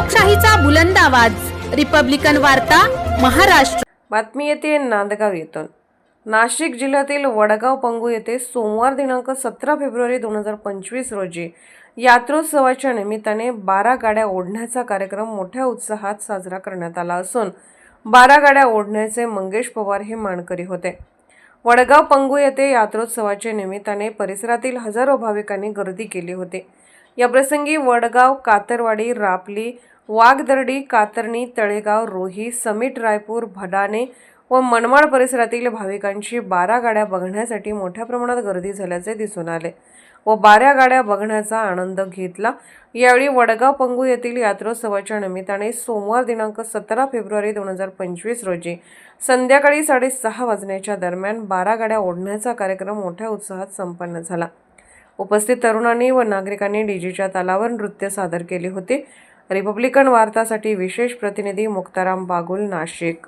लोकशाहीचा बुलंद आवाज, रिपब्लिकन वार्ता, महाराष्ट्र। बातमी येते नांदगाव येथून। नाशिक जिल्ह्यातील वडगाव पंगू येथे सोमवार दिनांक 17 फेब्रुवारी 2025 रोजी यात्रोत्सवाच्या निमित्ताने 12 गाड्या ओढण्याचा कार्यक्रम मोठ्या उत्साहात साजरा करण्यात आला असून 12 गाड्या ओढण्याचे मंगेश पवार हे मानकरी होते। वडगाव पंगू येथे यात्रोत्सवाच्या निमित्ताने परिसरातील हजारो भाविकांनी गर्दी केली होती। या प्रसंगी वडगाव, कातरवाडी, रापली, वाघदर्डी, कातरणी, तळेगाव, रोही, समिट, रायपूर, भडाणे व मनमाड परिसरातील भाविकांची 12 गाड्या बघण्यासाठी मोठ्या प्रमाणात गर्दी झाल्याचे दिसून आले व 12 गाड्या बघण्याचा आनंद घेतला। यावेळी वडगाव पंगू येथील यात्रोत्सवाच्या निमित्ताने सोमवार दिनांक 17 फेब्रुवारी 2025 रोजी संध्याकाळी 6:30 वाजण्याच्या दरम्यान 12 गाड्या ओढण्याचा कार्यक्रम मोठ्या उत्साहात संपन्न झाला। उपस्थित तरुणांनी व नागरिकांनी डीजेच्या तालावर नृत्य सादर केले होते। रिपब्लिकन वार्तासाठी विशेष प्रतिनिधी मुक्ताराम बागुल, नाशिक।